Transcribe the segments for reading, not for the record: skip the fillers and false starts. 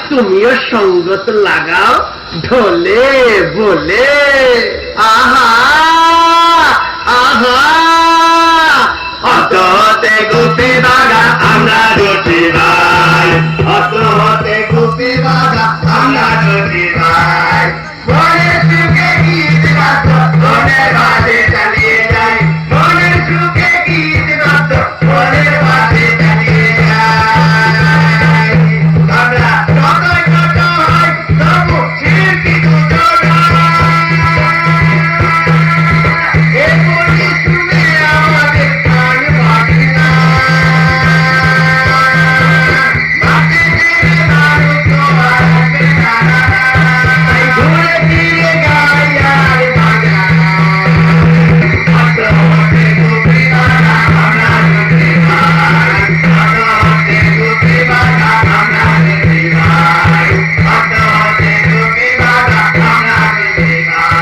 তুমিও সঙ্গত লাগাও ঢোলে বলে। আহা আহা অত হতে গুপি বাগা আমরা দুটি ভাই, অত হতে গুপি বাগা আমরা দুটি ভাই। মনের সুখে গীত গাত মনের বাজে চালিয়ে যাই, মনের সুখে গীত গাত মনের বাজে চালিয়ে যাই। আমরা যতই ছোট হই তবু শিল্পী দুটো এরপরই শুনে আমাদের প্রাণ বাঁধে না। মাঠে নেমে মানুষ তোমার আসবে না, তাই ঘুরে ফিরে গাই আর বাজানা। অত হতে গুপি বাগা আমরা দুটি ভাই, অত হতে গুপি বাগা আমরা দুটি ভাই, অত হতে গুপি বাগা আমরা দুটি ভাই।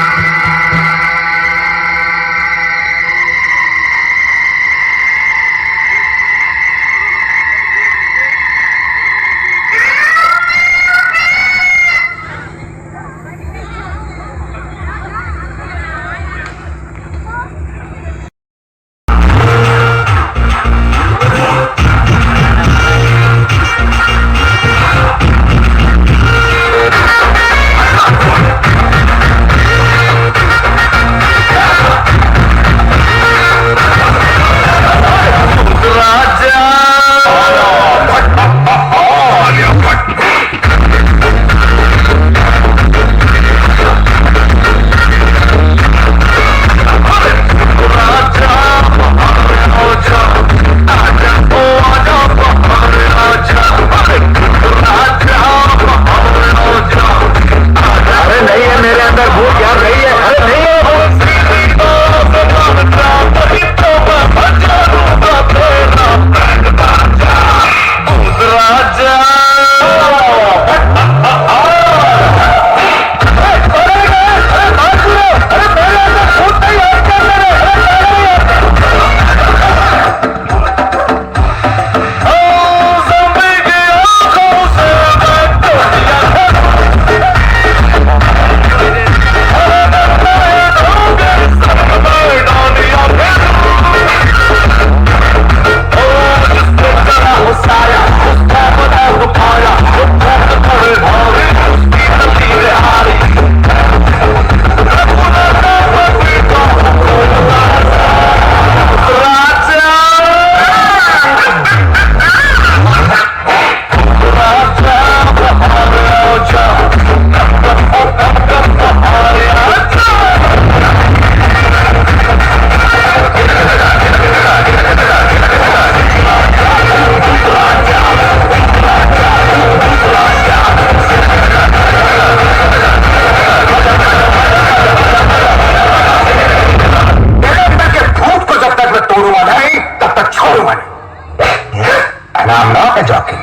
And I'm not a jockey.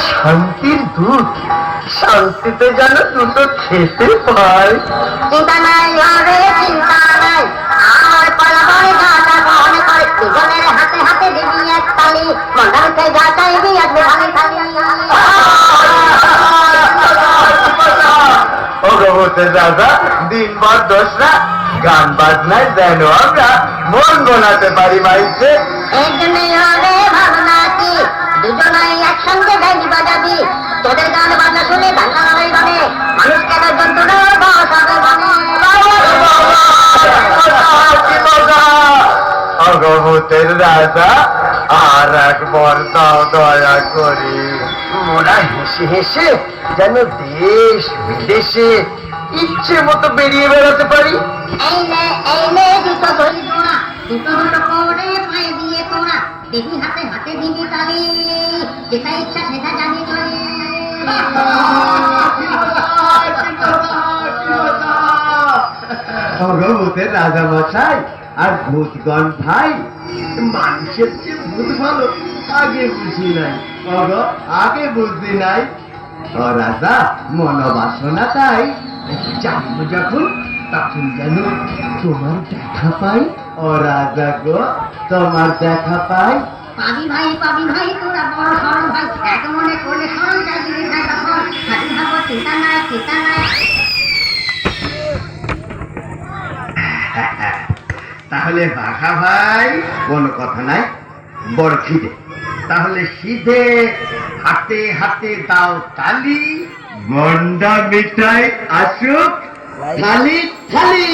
শান্তির দুধ, শান্তিতে যেন দুটো খেতে পাই। চিন্তা নাই হবে, চিন্তা নাই, আমার পলাবয় গাটা মনে করে জীবনের হাতে হাতে দিবি এক তালি, মন্ডলকে যা চাইবি আসবে ভালো খালি। ভগবতের রাজা দিন বার দোসরা গান বাজনায় যেন আমরা মন গোনাতে পারি মাইকে। এই জন্যই হবে ভাবনা কি দুজনাই একসঙ্গে গাইবি বাজাবি, তোদের গান বাজনা শুনে বাংলা লড়াই বানে, মানুষ কেন জন্তুরা বসাবে বানে। ভগবতের রাজা আর একবার দাও দয়া করি, মোরা হেসে হেসে যেন দেশ বিদেশে ইচ্ছে মতো বেরিয়ে বেড়াতে পারি। এই নে দুটো ধরি তোরা, দুটো দুটো করে পায়ে দিয়ে তোরা, দেখি হাতে হাতে দিবি তালি, যেটা ইচ্ছা সেটা জানি চলে। ভগবতের রাজা মশাই আর ভূতগণ ভাই, মানুষের যে ভূত ভালো আগে বুঝি নাই, আগে বুঝি নাই। ও রাজা মনোবাসনা তাই জন্ম যখন তখন যেন তোমার দেখা পাই। ও রাজা গো তোমার দেখা পাই। পাবি ভাই তোরা বড় সরল ভাই, এক মনে করলে সরল যাবি ভাই, তখন হাতি ভাবো চিন্তা নাই চিন্তা নাই। তাহলে বাঘা ভাই কোনো কথা নাই, বড় খিদে, তাহলে সিধে হাতে হাতে দাও তালি, মন্ডা মিঠাই আসুক থালি থালি।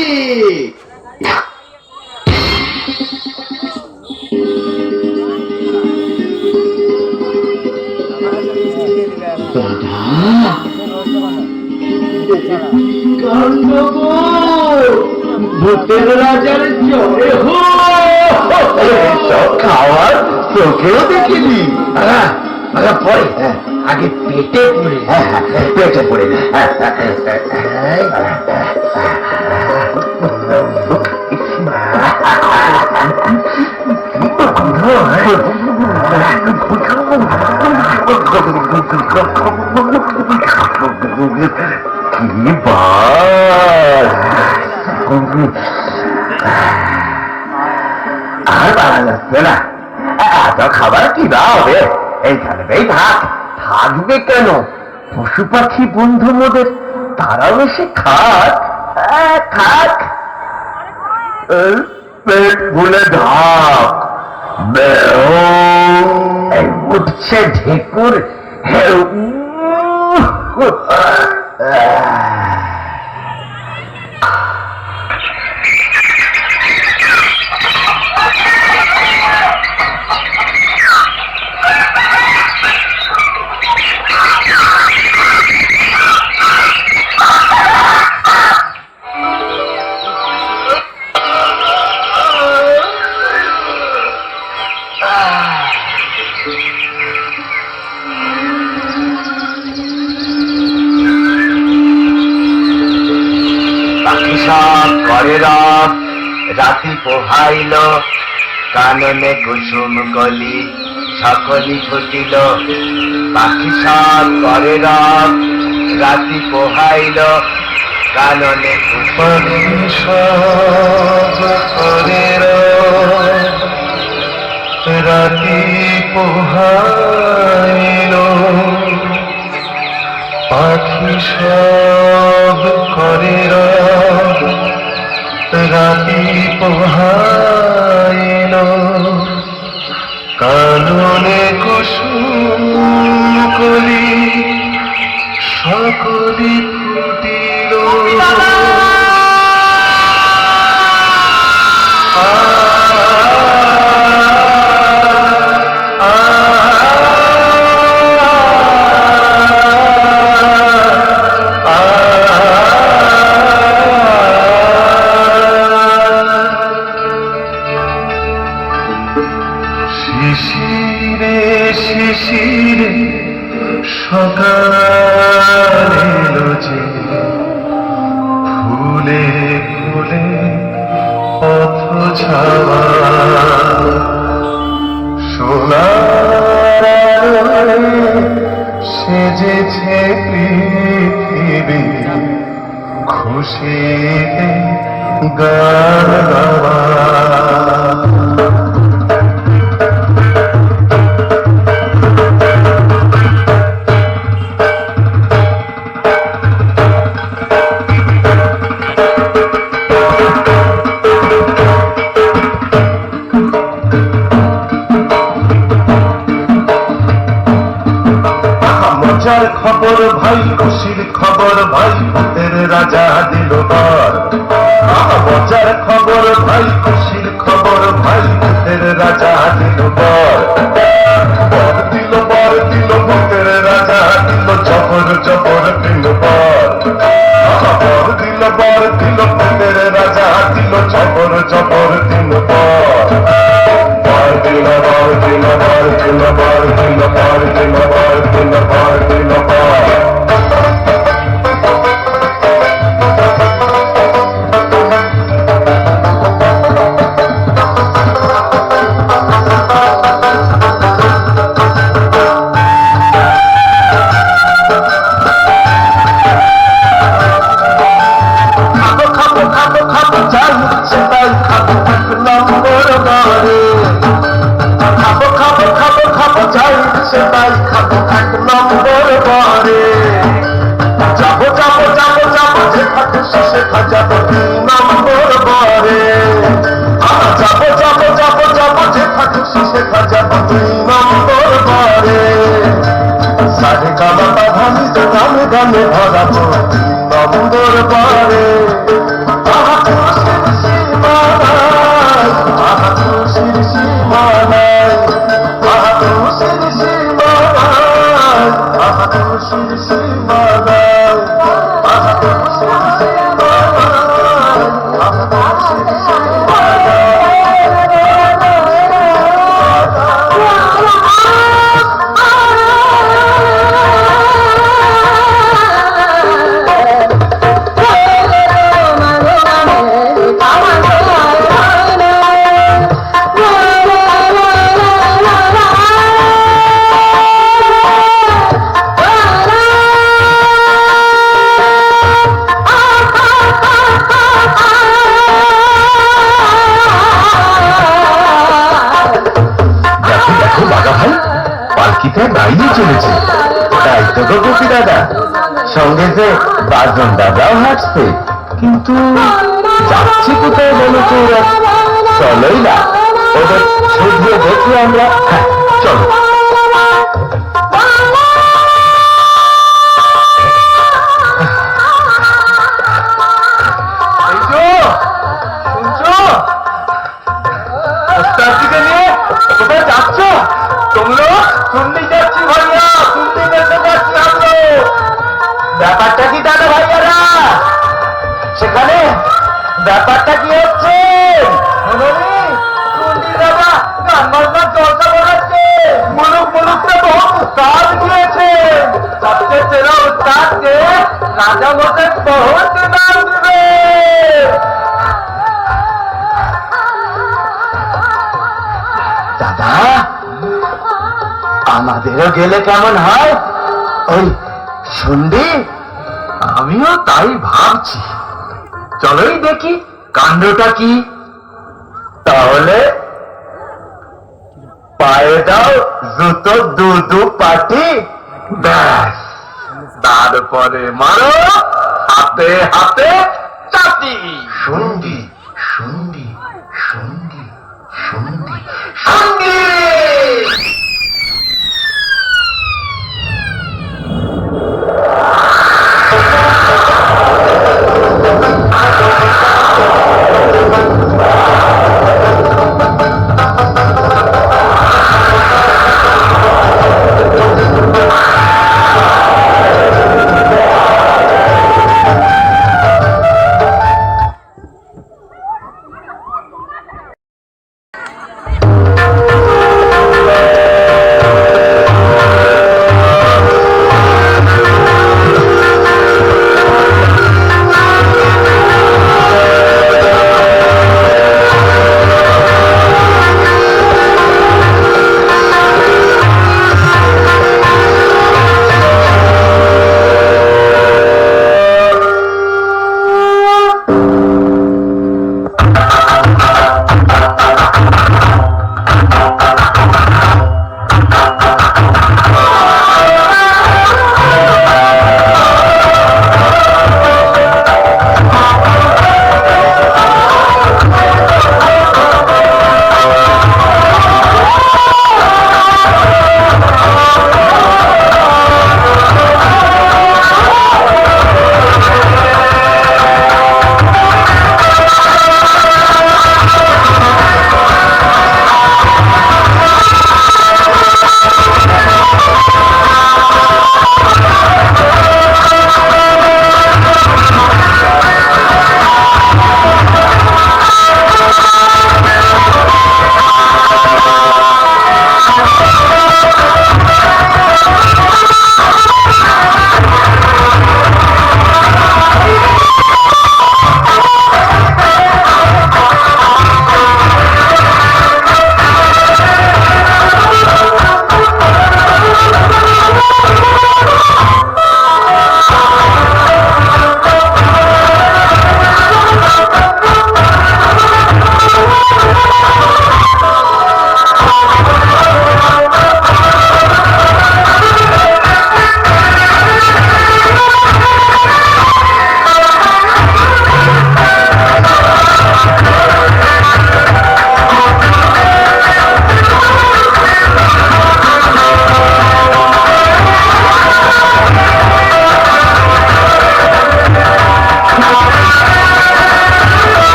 ভূতের রাজার জয় হো, সব খাওয়ার চোখেও দেখিনি। পরে আগে পেটে পড়ে, পেটে পড়ে আর ভালো লাগছে না, এত খাবার কি হবে, এইখানেই থাকবে কেন? পশু পাখি বন্ধু মোদের, তারাও এসে খাক খাক, পেট ভুলে ঢাক। উঠছে ঢেকুর, সব করে রব রাতি পোহাইল, কাননে কুসুম কলি সকলি ঘটিল। পাখি সব করে রব রাতি পোহাইল, কাননে কুসুম সব করে রব রাতি পোহাইল। পাখি সব করে রব রাতি পোহাইল, কাননে কুসুম কলি সকলি ফুটিল। শিশিরে শিশিরে সকাল এলো যে, ফুলে ফুলে পথ ছাওয়া, সোনার আলোয় সেজেছে পৃথিবী, খুশিতে গান গাওয়া। খবর ভাই, খুশির খবর ভাই, ভূতের রাজা দিল বর। মজার খবর ভাই, খুশির খবর ভাই, ভূতের রাজা দিল বর। বর দিল ভূতের রাজা দিল, জবর জবর দিল বর। বর দিল ভূতের রাজা দিল, জবর জবর দিল বর। বর দিল বর দিল বর দিল বর দিল বর দিল বর দিল বর দিল বর। গানে ভরাবো নম্বর বারে। আহা খুশির সীমানায়, আহা খুশির সীমানায়, আহা খুশির সীমানায়, আহা খুশির সীমানায়, আহা খুশির সীমানায়, আহা খুশির সীমানায়। বাইরে চলেছে, তাই তো গোপী দাদা সঙ্গে যে বাজন দাদাও হাঁটছে, কিন্তু যাচ্ছে কোথায় বলো তো ওরা? চলোই না, ওদের শুধু দেখি আমরা। চলো। কোথায় যাচ্ছ তোমরা? শুনতে যাচ্ছি ভাইয়া, শুনতে যেতে যাচ্ছি আমরা। ব্যাপারটা কি দাদা ভাইয়ারা সেখানে? ব্যাপারটা কি হচ্ছে? চর্চা করাচ্ছে, মুলুক মুলুকটা বহু উস্তাদ দিয়েছে। সবচেয়ে সেরা উস্তাদকে রাজা বসে বহুত নাম দিবে। দাদা আমাদেরও গেলে কেমন হয়? ওই শুনবি? আমিও তাই ভাবছি, চলোই দেখি কাণ্ডটা কি। তাহলে পায়ে দাও জুতো দু পাটি, ব্যাস, তারপরে মারো হাতে হাতে চাটি। শুনবি শুনবি শুনবি শুনবি শুনবি।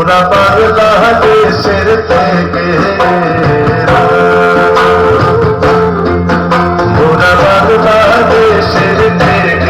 মোরা বাংলাদেশের থেকে মোরা বাংলাদেশের থেকে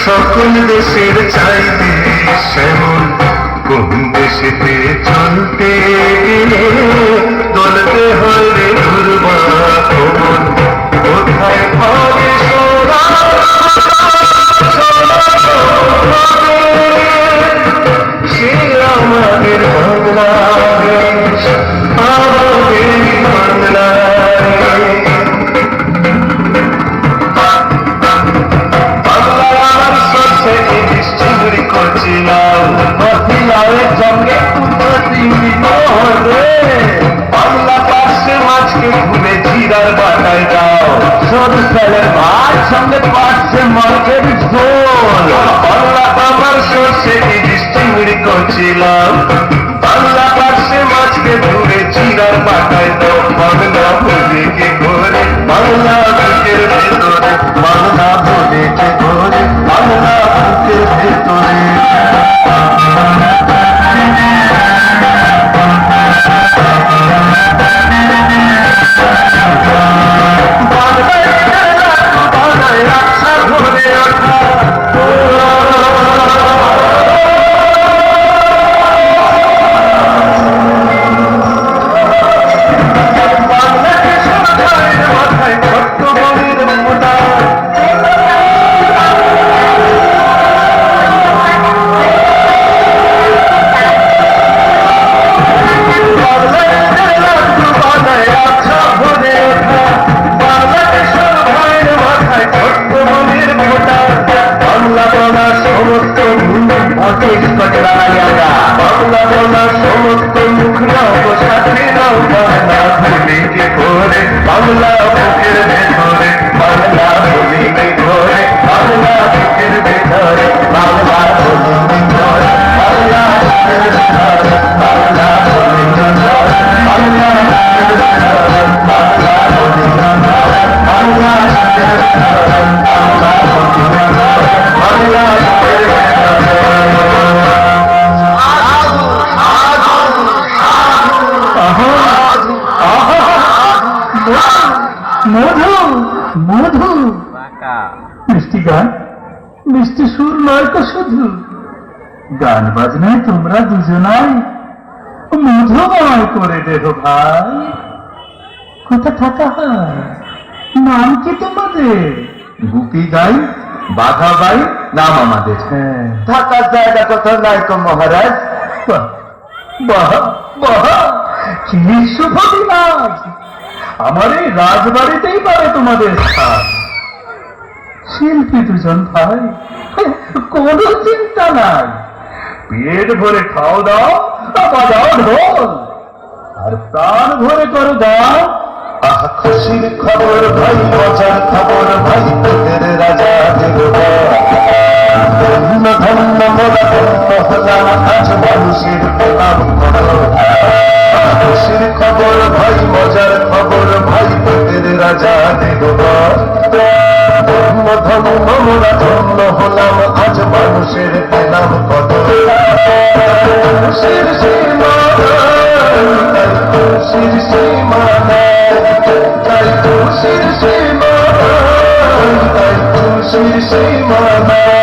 সকল দেশের চাইতে সেমন কোন দেশেতে চলতে গেলে দলতে হয় রে দুর্বা খবর কোথায় পাবে সে আমাদের বাংলাদেশ আমাদের বাংলাদেশ সঙ্গে বাংলা পাশে মাছকে ঘুরে জিরার বাটায় দাও সরু ফেলের ভাত সঙ্গে পাশে মাছের ঝোল বাংলা আমার সর্ষে ইলিশ চিংড়ি করছিলাম বাংলা পাশে মাছকে ঘুরে জিরার বাটায় দাও বাংলা ভুলিকে ঘরে বাংলা বুকের ভেতরে বাংলা ভুলিকে ঘরে বাংলা বুকের ভেতরে বাংলা বুকের ভেতরে বাংলা ভূমিকে ঘরে বাংলা বুকের ভেতরে বাংলা ভূমিকে ঘরে বাংলা বুকের ভেতরে বাংলা ভূমিকে ঘরে বাংলা বুকের ভেতরে বাংলা ভূমিকে ঘরে বাংলা বুকের ভেতরে বাংলা ভূমিকে ঘরে বাংলা বুকের মধু মধু মিষ্টি গান মিষ্টি সুর নয় তো শুধু গান বাজনায় তোমরা দুজনাই মধুময় করে দেবো ভাই কোথা থাকা হয় নাম কি তোমাদের গুপি গাই বাঘা বাই নাম আমাদের থাকার জায়গা কোথাও নাই তো মহারাজ বাহ বাহ কি শুভ দিন আজ আমার এই রাজবাড়িতেই পারে তোমাদের স্থান শিল্পী দুজন ভাই কোনো চিন্তা নাই পেট ভরে খাও দাও বাজাও ঢোল আর প্রাণ ভরে করো দাও। আহা খুশির খবর ভাই, মজার খবর ভাই, তোদের রাজা দেবতা ধন্য ধন্য মোরা ধন্য হলাম, আজ মানুষের পেলাম করো। খুশির খবর ভাই, মজার খবর ভাই, তোদের রাজা দেবতা ধন্য ধন্য মোরা ধন্য হলাম, আজ মানুষের পেলাম কত। খুশির সীমা নাই, খুশির সীমা নাই, তাই খুশির সীমা নাই, তাই খুশির সীমা নাই।